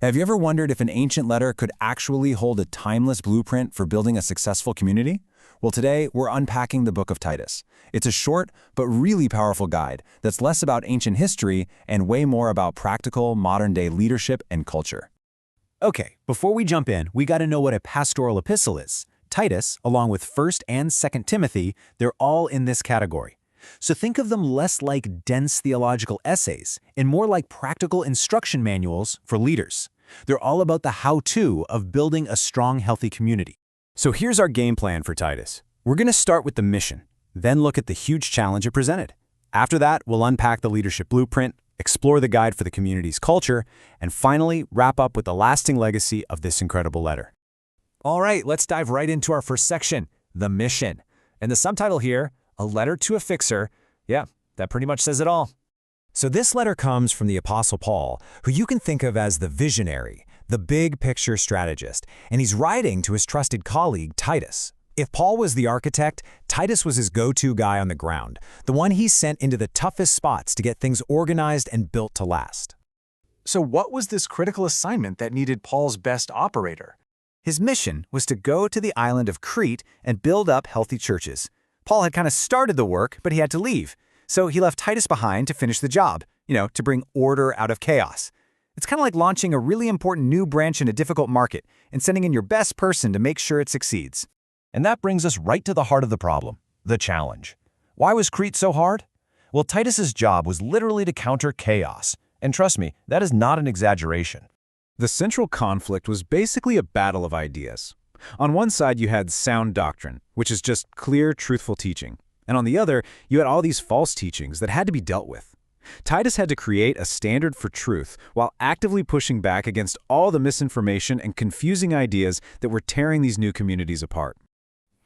Have you ever wondered if an ancient letter could actually hold a timeless blueprint for building a successful community? Well, today we're unpacking the book of Titus. It's a short but really powerful guide that's less about ancient history and way more about practical, modern-day leadership and culture. Okay, before we jump in, we got to know what a pastoral epistle is. Titus, along with 1st and 2nd Timothy, they're all in this category. So think of them less like dense theological essays and more like practical instruction manuals for leaders. They're all about the how-to of building a strong, healthy community. So here's our game plan for Titus. We're going to start with the mission, then look at the huge challenge it presented. After that, we'll unpack the leadership blueprint, explore the guide for the community's culture, and finally wrap up with the lasting legacy of this incredible letter. All right, let's dive right into our first section, the mission. And the subtitle here, A Letter to a Fixer. Yeah, that pretty much says it all. So this letter comes from the Apostle Paul, who you can think of as the visionary, the big picture strategist, and he's writing to his trusted colleague, Titus. If Paul was the architect, Titus was his go-to guy on the ground, the one he sent into the toughest spots to get things organized and built to last. So what was this critical assignment that needed Paul's best operator? His mission was to go to the island of Crete and build up healthy churches. Paul had kind of started the work, but he had to leave. So he left Titus behind to finish the job, to bring order out of chaos. It's kind of like launching a really important new branch in a difficult market and sending in your best person to make sure it succeeds. And that brings us right to the heart of the problem, the challenge. Why was Crete so hard? Well, Titus's job was literally to counter chaos. And trust me, that is not an exaggeration. The central conflict was basically a battle of ideas. On one side, you had sound doctrine, which is just clear, truthful teaching. And on the other, you had all these false teachings that had to be dealt with. Titus had to create a standard for truth while actively pushing back against all the misinformation and confusing ideas that were tearing these new communities apart.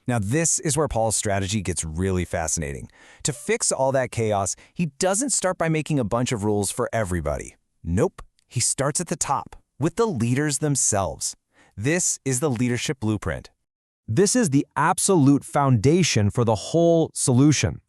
Now this is where Paul's strategy gets really fascinating. To fix all that chaos, he doesn't start by making a bunch of rules for everybody. Nope, he starts at the top, with the leaders themselves. This is the leadership blueprint. This is the absolute foundation for the whole solution.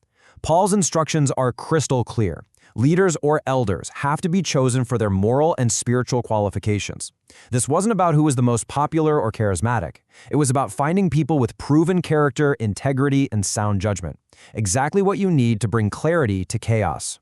Paul's instructions are crystal clear. Leaders or elders have to be chosen for their moral and spiritual qualifications. This wasn't about who was the most popular or charismatic. It was about finding people with proven character, integrity, and sound judgment. Exactly what you need to bring clarity to chaos.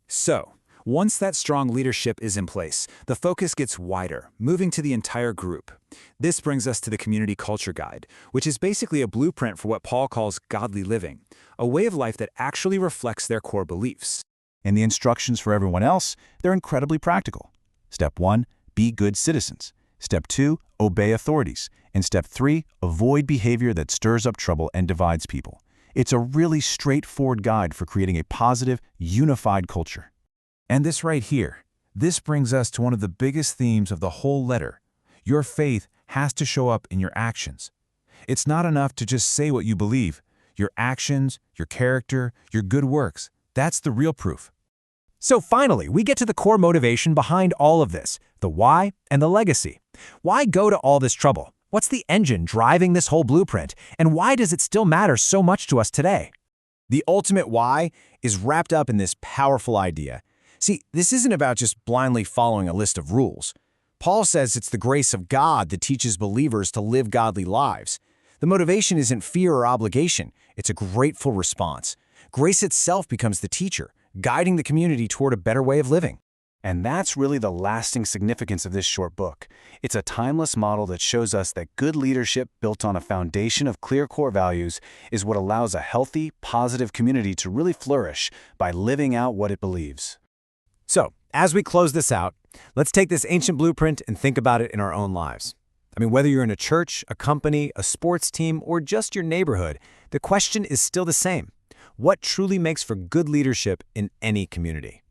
So, once that strong leadership is in place, the focus gets wider, moving to the entire group. This brings us to the Community Culture Guide, which is basically a blueprint for what Paul calls godly living, a way of life that actually reflects their core beliefs. And the instructions for everyone else, they're incredibly practical. Step 1, be good citizens. Step 2, obey authorities. And Step 3, avoid behavior that stirs up trouble and divides people. It's a really straightforward guide for creating a positive, unified culture. And this right here, this brings us to one of the biggest themes of the whole letter. Your faith has to show up in your actions. It's not enough to just say what you believe. Your actions, your character, your good works, that's the real proof. So finally, we get to the core motivation behind all of this, the why and the legacy. Why go to all this trouble? What's the engine driving this whole blueprint? And why does it still matter so much to us today? The ultimate why is wrapped up in this powerful idea. See, this isn't about just blindly following a list of rules. Paul says it's the grace of God that teaches believers to live godly lives. The motivation isn't fear or obligation, it's a grateful response. Grace itself becomes the teacher, guiding the community toward a better way of living. And that's really the lasting significance of this short book. It's a timeless model that shows us that good leadership built on a foundation of clear core values is what allows a healthy, positive community to really flourish by living out what it believes. So, as we close this out, let's take this ancient blueprint and think about it in our own lives. I mean, whether you're in a church, a company, a sports team, or just your neighborhood, the question is still the same. What truly makes for good leadership in any community?